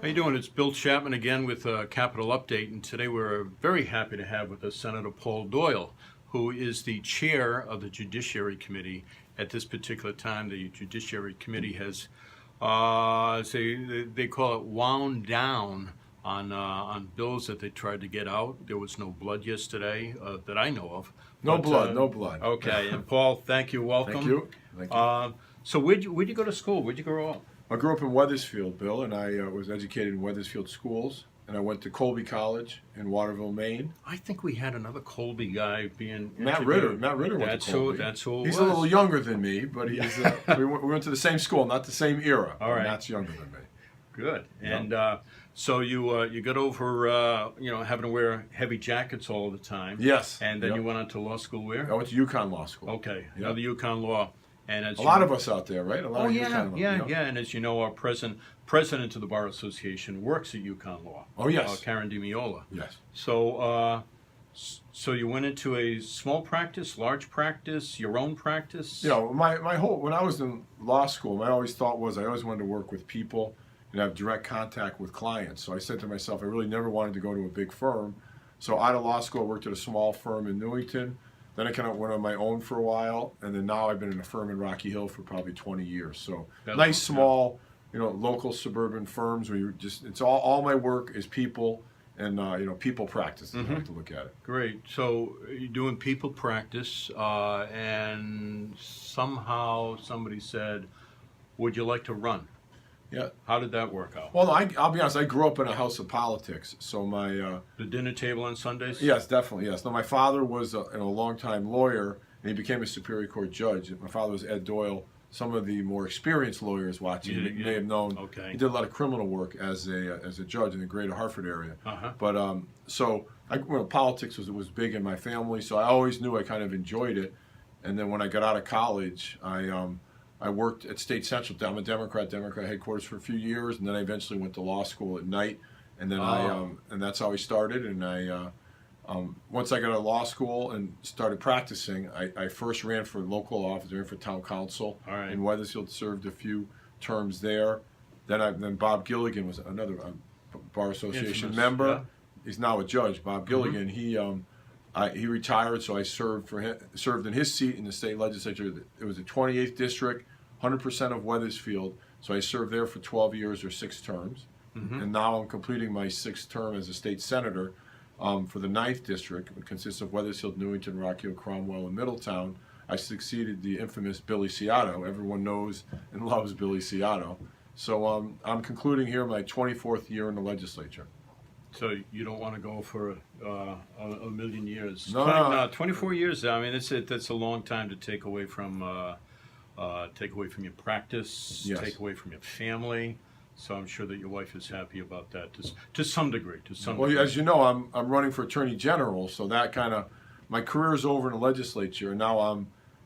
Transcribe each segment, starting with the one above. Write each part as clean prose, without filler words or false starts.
How you doing? It's Bill Chapman again with Capital Update, and today we're very happy to have with us Senator Paul Doyle, who is the chair of the Judiciary Committee. At this particular time, the Judiciary Committee has, they call it wound down on bills that they tried to get out. There was no blood yesterday that I know of. No blood, no blood. Okay, and Paul, thank you, welcome. Thank you. Thank you. So where'd you go to school? Where'd you grow up? I grew up in Wethersfield, Bill, and I was educated in Wethersfield schools, and I went to Colby College in Waterville, Maine. I think we had another Colby guy being Matt Ritter. Matt Ritter went to Colby. That's who it He's was. a little younger than me, but he's we went to the same school, not the same era. All right. Matt's younger than me. Good. Yep. And so you got over having to wear heavy jackets all the time. Yes. And then Yep. you went on to law school where? I went to UConn Law School. Okay. Yep. Another UConn Law. And as a lot of us out there, right? A lot Oh of yeah, UConn yeah, law. yeah. And as you know, our president of the Bar Association works at UConn Law. Oh yes. Karen DiMiola. Yes. So so you went into a small practice, large practice, your own practice? You know, my whole, when I was in law school, my always thought was I always wanted to work with people and have direct contact with clients. So I said to myself, I really never wanted to go to a big firm. So out of law school, I worked at a small firm in Newington. Then I kind of went on my own for a while, and then now I've been in a firm in Rocky Hill for probably 20 years. So nice, small, local suburban firms where you just, it's all my work is people and, people practice. You have to look at it. Great. So you're doing people practice, and somehow somebody said, would you like to run? Yeah. How did that work out? Well, I'll be honest, I grew up in a house of politics. So my... the dinner table on Sundays? Yes, definitely, yes. No, my father was a long-time lawyer, and he became a Superior Court judge. My father was Ed Doyle. Some of the more experienced lawyers watching may have known. Okay. He did a lot of criminal work as a judge in the greater Hartford area. Uh-huh. But so politics was big in my family, so I always knew I kind of enjoyed it. And then when I got out of college, I worked at State Central. I'm a Democrat headquarters for a few years, and then I eventually went to law school at night. And then and that's how I started. And I once I got out of law school and started practicing, I first ran for local office, ran for town council in Wethersfield, served a few terms there. Then Bob Gilligan was another Bar Association member. Yeah. He's now a judge. Bob Gilligan, he retired, so I served in his seat in the state legislature. It was the 28th district, 100% of Wethersfield. So I served there for 12 years or 6 terms. And now I'm completing my 6th term as a state senator for the 9th district. It consists of Wethersfield, Newington, Rocky Hill, Cromwell, and Middletown. I succeeded the infamous Billy Ciotto. Everyone knows and loves Billy Ciotto. So I'm concluding here my 24th year in the legislature. So you don't want to go for a million years? No. 24 years. I mean, that's a long time to take away from your practice, Yes. take away from your family. So I'm sure that your wife is happy about that to some degree. Well, as you know, I'm running for Attorney General, so that kind of my career is over in the legislature, and now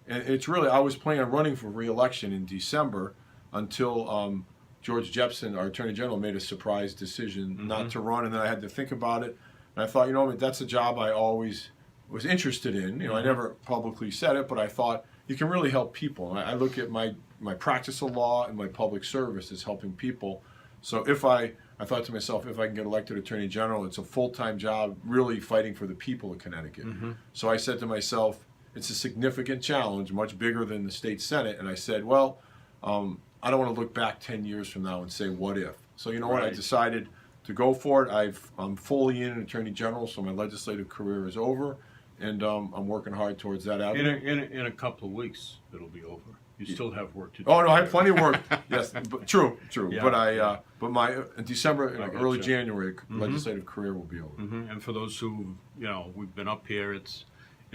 and it's really I was planning on running for re-election in December until George Jepson, our Attorney General, made a surprise decision not to run, and then I had to think about it, and I thought, that's a job I always was interested in. I never publicly said it, but I thought you can really help people. And I look at my practice of law and my public service as helping people. So I thought to myself, if I can get elected Attorney General, it's a full-time job really fighting for the people of Connecticut. So I said to myself, it's a significant challenge, much bigger than the state Senate. And I said, well, I don't want to look back 10 years from now and say, what if? So you know what? I decided to go for it. I'm fully in an Attorney General, so my legislative career is over. And I'm working hard towards that avenue. In a couple of weeks, it'll be over. You still have work to do. Oh no, I have plenty of work. Yes, but true. Yeah. But my in December, early January, legislative career will be over. And for those who we've been up here, it's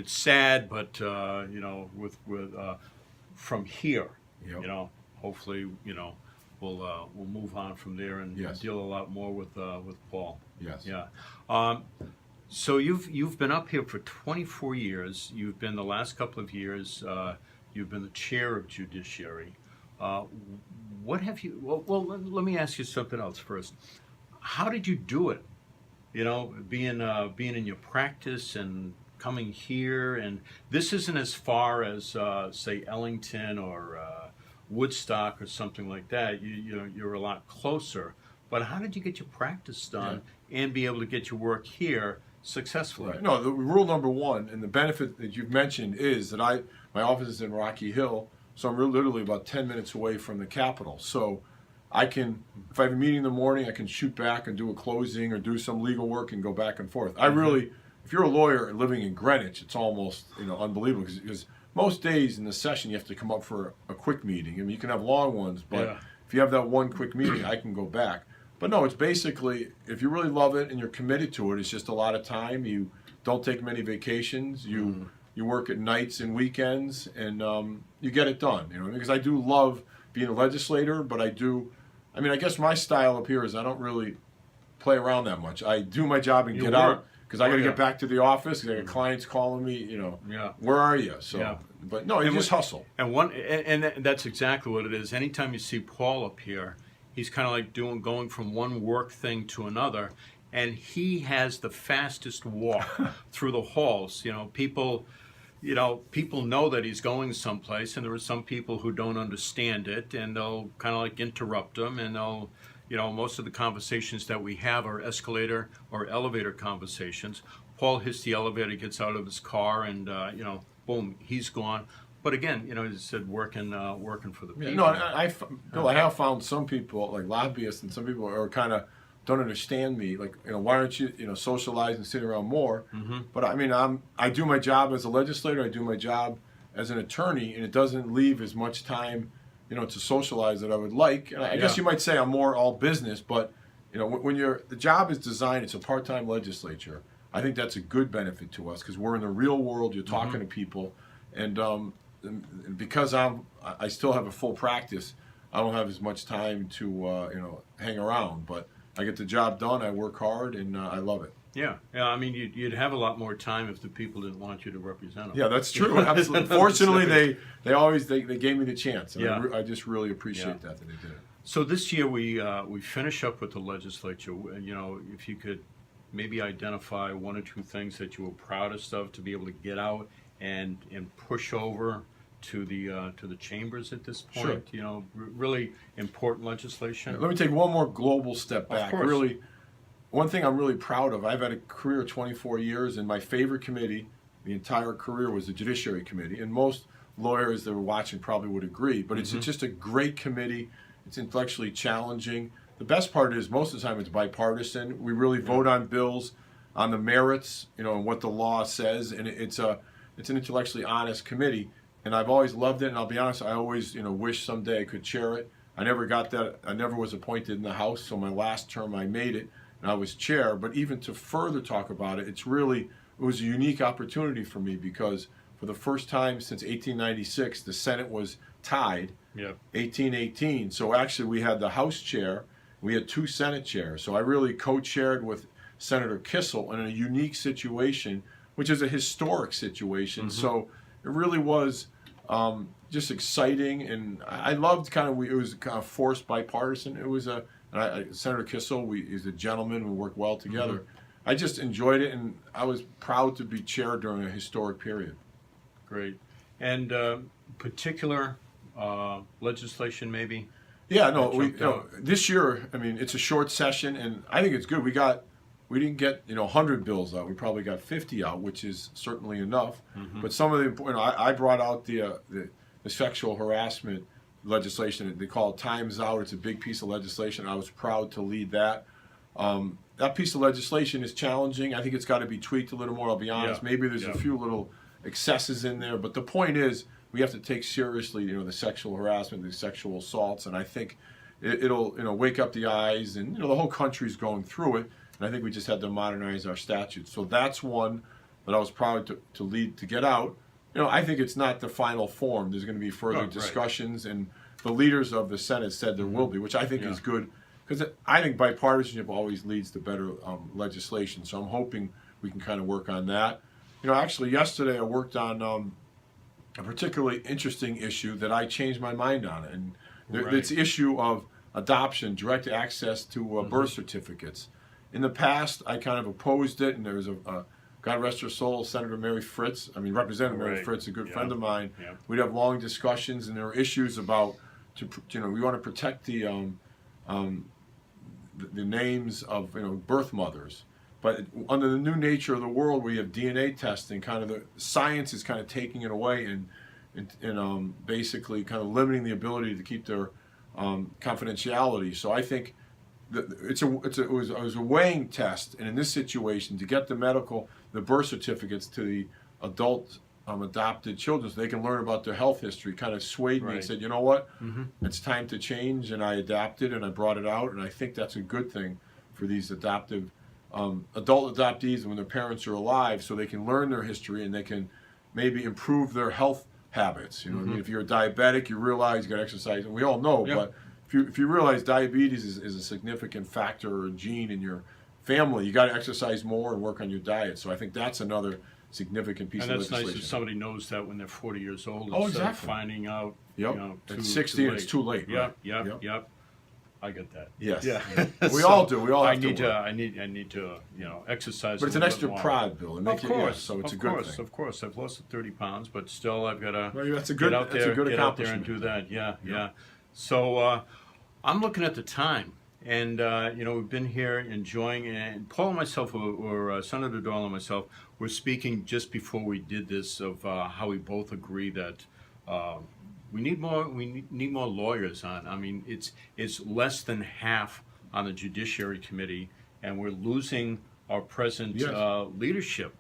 sad, but with from here, hopefully we'll move on from there and deal a lot more with Paul. Yes. Yeah. So you've been up here for 24 years. You've been the last couple of years. You've been the chair of Judiciary. What have you? Well, let me ask you something else first. How did you do it? Being in your practice and coming here, and this isn't as far as say Ellington or Woodstock or something like that. You're a lot closer. but how did you get your practice done and be able to get your work here successfully? Right. No, the rule number one and the benefit that you've mentioned is that my office is in Rocky Hill, so I'm literally about 10 minutes away from the Capitol. So I can, if I have a meeting in the morning, I can shoot back and do a closing or do some legal work and go back and forth. I really, if you're a lawyer living in Greenwich, it's almost unbelievable because most days in the session you have to come up for a quick meeting. I mean, you can have long ones, but if you have that one quick meeting, I can go back. But no, it's basically, if you really love it and you're committed to it, it's just a lot of time. You don't take many vacations. You work at nights and weekends, and you get it done. Because I do love being a legislator, but I guess my style up here is I don't really play around that much. I do my job and get out because I got to get back to the office. Because I got clients calling me. Where are you? So, but no, you just hustle. And that's exactly what it is. Anytime you see Paul up here, he's kind of like going from one work thing to another, and he has the fastest walk through the halls. People know that he's going someplace, and there are some people who don't understand it, and they'll kind of like interrupt him, and they'll, most of the conversations that we have are escalator or elevator conversations. Paul hits the elevator, gets out of his car, and boom, he's gone. But again, as I said, working for the people. No, I have found some people like lobbyists, and some people are kind of don't understand me. Like, why aren't you, socialize and sit around more? But I do my job as a legislator. I do my job as an attorney, and it doesn't leave as much time, to socialize that I would like. And I guess you might say I'm more all business, but when the job is designed, it's a part-time legislature. I think that's a good benefit to us because we're in the real world. You're talking to people, and because I still have a full practice, I don't have as much time to hang around, but I get the job done. I work hard, and I love it. Yeah. I mean, you'd have a lot more time if the people didn't want you to represent them. Yeah, that's true. Absolutely. Fortunately, they always gave me the chance, and I just really appreciate that they did it. So this year we finish up with the legislature. If you could maybe identify one or two things that you were proudest of to be able to get out and push over to the chambers at this point. Sure. Really important legislation. Let me take one more global step back. Of course. Really, one thing I'm really proud of, I've had a career of 24 years, and my favorite committee the entire career was the Judiciary Committee. And most lawyers that were watching probably would agree, but it's just a great committee. It's intellectually challenging. The best part is most of the time it's bipartisan. We really vote on bills on the merits, and what the law says, and it's an intellectually honest committee. And I've always loved it, and I'll be honest, I always wish someday I could chair it. I never got that. I never was appointed in the House, so my last term I made it, and I was chair. But even to further talk about it, it was a unique opportunity for me because for the first time since 1896, the Senate was tied, 1818. So actually we had the House chair, we had two Senate chairs. So I really co-chaired with Senator Kissel in a unique situation, which is a historic situation. So it really was just exciting, and I loved it was kind of forced bipartisan. It was Senator Kissel, he's a gentleman, we worked well together. I just enjoyed it, and I was proud to be chair during a historic period. Great. And particular legislation maybe? Yeah, no, this year, it's a short session, and I think it's good. We didn't get 100 bills out. We probably got 50 out, which is certainly enough. But some of the important, I brought out the sexual harassment legislation. They call it Time's Out. It's a big piece of legislation. I was proud to lead that. That piece of legislation is challenging. I think it's got to be tweaked a little more. I'll be honest. Maybe there's a few little excesses in there, but the point is we have to take seriously, the sexual harassment, the sexual assaults, and I think it'll wake up the eyes, and the whole country's going through it. And I think we just had to modernize our statutes. So that's one that I was proud to lead to get out. I think it's not the final form. There's going to be further discussions, and the leaders of the Senate said there will be, which I think is good, because I think bipartisanship always leads to better legislation. So I'm hoping we can kind of work on that. Actually yesterday I worked on a particularly interesting issue that I changed my mind on, and it's the issue of adoption, direct access to birth certificates. In the past, I kind of opposed it, and there was a God rest her soul, Senator Mary Fritz. Representative Mary Fritz, a good friend of mine. We'd have long discussions, and there were issues about, we want to protect the the names of birth mothers. But under the new nature of the world, where you have DNA testing, kind of the science is kind of taking it away and basically kind of limiting the ability to keep their confidentiality. So I think that it was a weighing test, and in this situation, to get the birth certificates to the adult adopted children, so they can learn about their health history, kind of swayed me and said, you know what, it's time to change, and I adapted and I brought it out, and I think that's a good thing for these adoptive adult adoptees when their parents are alive, so they can learn their history and they can maybe improve their health habits. I mean, if you're a diabetic, you realize you got to exercise, and we all know. Yeah. But if you realize diabetes is a significant factor or a gene in your family, you got to exercise more and work on your diet. So I think that's another significant piece And of that's legislation. nice if somebody knows that when they're 40 years old Oh, instead of exactly. finding out, Yep. At 60, it's too late. Yep, right? yep. I get that. Yes. Yeah. We So all do. We all have I need to. I need to exercise. But it's a an little extra bit more. pride, Bill. Of course, so it's of a good course, thing. Of course, I've lost 30 pounds, but still, I've got to Well, that's a get good. out That's there, a good get out there and accomplishment. do that. Yeah. So I'm looking at the time, and we've been here enjoying, and Paul and myself, or Senator Doyle and myself, were speaking just before we did this of how we both agree that we need more lawyers on. I mean, it's less than half on the Judiciary Committee, and we're losing our present Yes. leadership.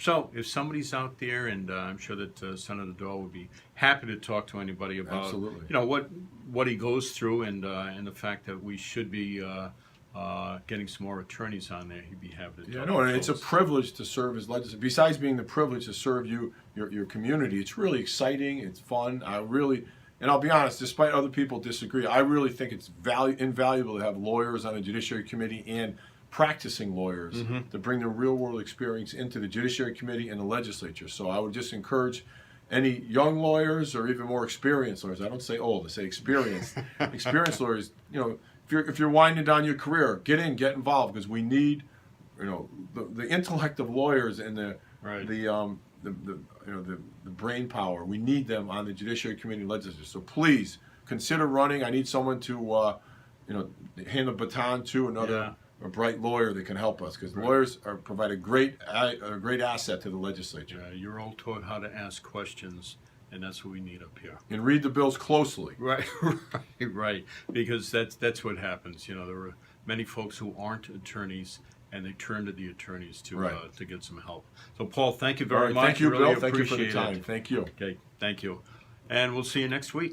So if somebody's out there, and I'm sure that Senator Doyle would be happy to talk to anybody about Absolutely. what he goes through, and the fact that we should be getting some more attorneys on there, he'd be happy to Yeah, talk no, to and it's a folks. privilege to serve as legislator. Besides being the privilege to serve your community, it's really exciting. It's fun. And I'll be honest, despite other people disagree, I really think it's invaluable to have lawyers on the Judiciary Committee and practicing lawyers to bring their real world experience into the Judiciary Committee and the legislature. So I would just encourage any young lawyers or even more experienced lawyers. I don't say old, I say experienced. Experienced lawyers, if you're winding down your career, get involved, because we need, the intellect of lawyers and the brain power. We need them on the Judiciary Committee and legislature. So please consider running. I need someone to, hand the baton to another a bright lawyer that can help us, because lawyers provide a great asset to the legislature. Yeah, you're all taught how to ask questions, and that's what we need up here. And read the bills closely. Right, right. Because that's what happens. There are many folks who aren't attorneys, and they turn to the attorneys to get some help. So, Paul, thank you very much. Thank you, really Bill. Thank you for the appreciate time. it. Thank you. Okay, thank you. And we'll see you next week.